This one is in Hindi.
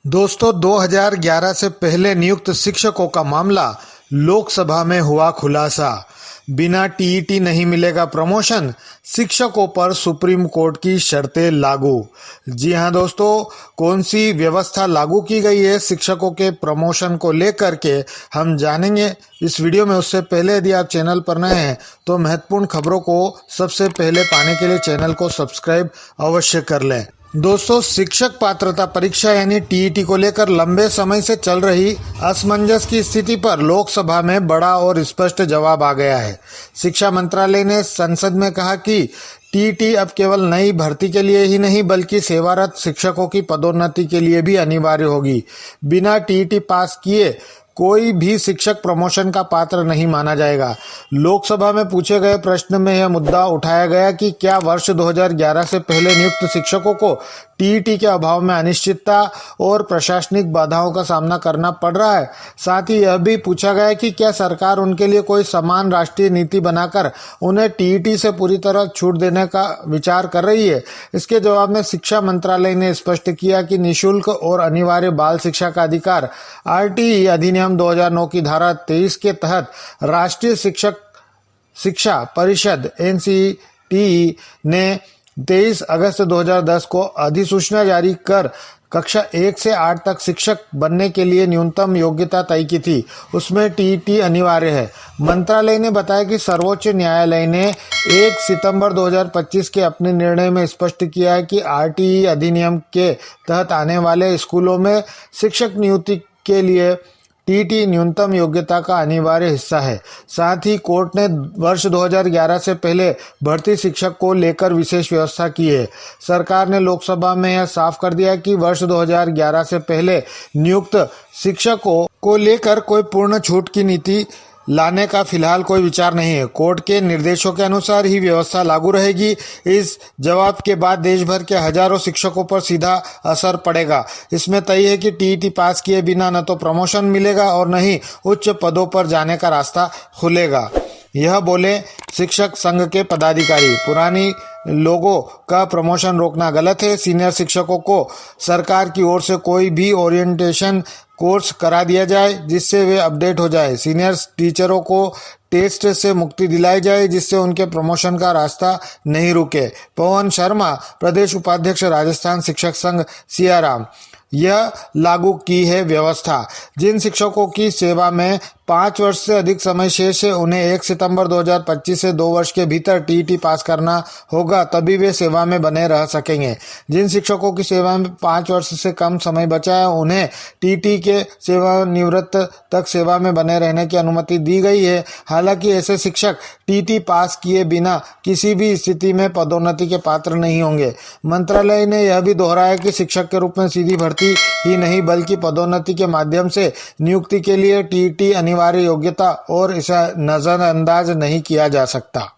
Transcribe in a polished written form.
दोस्तों 2011 से पहले नियुक्त शिक्षकों का मामला लोकसभा में हुआ खुलासा। बिना टीईटी नहीं मिलेगा प्रमोशन, शिक्षकों पर सुप्रीम कोर्ट की शर्तें लागू। जी हां दोस्तों, कौन सी व्यवस्था लागू की गई है शिक्षकों के प्रमोशन को लेकर के हम जानेंगे इस वीडियो में। उससे पहले यदि आप चैनल पर नए हैं तो महत्वपूर्ण खबरों को सबसे पहले पाने के लिए चैनल को सब्सक्राइब अवश्य कर लें। दोस्तों, शिक्षक पात्रता परीक्षा यानी टीईटी को लेकर लंबे समय से चल रही असमंजस की स्थिति पर लोकसभा में बड़ा और स्पष्ट जवाब आ गया है। शिक्षा मंत्रालय ने संसद में कहा कि टीईटी अब केवल नई भर्ती के लिए ही नहीं बल्कि सेवारत शिक्षकों की पदोन्नति के लिए भी अनिवार्य होगी। बिना टीईटी पास किए कोई भी शिक्षक प्रमोशन का पात्र नहीं माना जाएगा। लोकसभा में पूछे गए प्रश्न में यह मुद्दा उठाया गया कि क्या वर्ष 2011 से पहले नियुक्त शिक्षकों को टीईटी के अभाव में अनिश्चितता और प्रशासनिक बाधाओं का सामना करना पड़ रहा है। साथ ही यह भी पूछा गया कि क्या सरकार उनके लिए कोई समान राष्ट्रीय नीति बनाकर उन्हें टीईटी से पूरी तरह छूट देने का विचार कर रही है। इसके जवाब में शिक्षा मंत्रालय ने स्पष्ट किया कि निःशुल्क और अनिवार्य बाल शिक्षा का अधिकार आरटीई अधिनियम 2009 की धारा 23 के तहत राष्ट्रीय शिक्षा परिषद एनसीटीई ने 23 अगस्त 2010 को अधिसूचना जारी कर कक्षा 1 से 8 तक शिक्षक बनने के लिए न्यूनतम योग्यता तय की थी। उसमें टीईटी अनिवार्य है। मंत्रालय ने बताया कि सर्वोच्च न्यायालय ने 1 सितंबर 2025 के अपने निर्णय में स्पष्ट किया है कि आरटीई अधिनियम के तहत आने वाले स्कूलों में शिक्षक नियुक्ति के लिए टीईटी न्यूनतम योग्यता का अनिवार्य हिस्सा है। साथ ही कोर्ट ने वर्ष 2011 से पहले भर्ती शिक्षक को लेकर विशेष व्यवस्था की है। सरकार ने लोकसभा में यह साफ कर दिया कि वर्ष 2011 से पहले नियुक्त शिक्षकों को लेकर कोई पूर्ण छूट की नीति लाने का फिलहाल कोई विचार नहीं है। कोर्ट के निर्देशों के अनुसार ही व्यवस्था लागू रहेगी। इस जवाब के बाद देश भर के हजारों शिक्षकों पर सीधा असर पड़ेगा। इसमें तय है कि टीईटी पास किए बिना न तो प्रमोशन मिलेगा और न ही उच्च पदों पर जाने का रास्ता खुलेगा। यह बोले शिक्षक संघ के पदाधिकारी। पुरानी लोगों का प्रमोशन रोकना गलत है। सीनियर शिक्षकों को सरकार की ओर से कोई भी ओरिएंटेशन कोर्स करा दिया जाए जिससे वे अपडेट हो जाए। सीनियर टीचरों को टेस्ट से मुक्ति दिलाई जाए जिससे उनके प्रमोशन का रास्ता नहीं रुके। पवन शर्मा, प्रदेश उपाध्यक्ष, राजस्थान शिक्षक संघ सियाराम। यह लागू की है व्यवस्था। जिन शिक्षकों की सेवा में 5 वर्ष से अधिक समय शेष है उन्हें 1 सितंबर 2025 से 2 वर्ष के भीतर टीईटी पास करना होगा, तभी वे सेवा में बने रह सकेंगे। जिन शिक्षकों की सेवा में 5 वर्ष से कम समय बचा है उन्हें टीईटी के सेवानिवृत्त तक सेवा में बने रहने की अनुमति दी गई है। हालांकि ऐसे शिक्षक टीईटी पास किए बिना किसी भी स्थिति में पदोन्नति के पात्र नहीं होंगे। मंत्रालय ने यह भी दोहराया कि शिक्षक के रूप में सीधी भर्ती ही नहीं बल्कि पदोन्नति के माध्यम से नियुक्ति के लिए टीईटी अनिवार्य योग्यता और इसे नजरअंदाज नहीं किया जा सकता।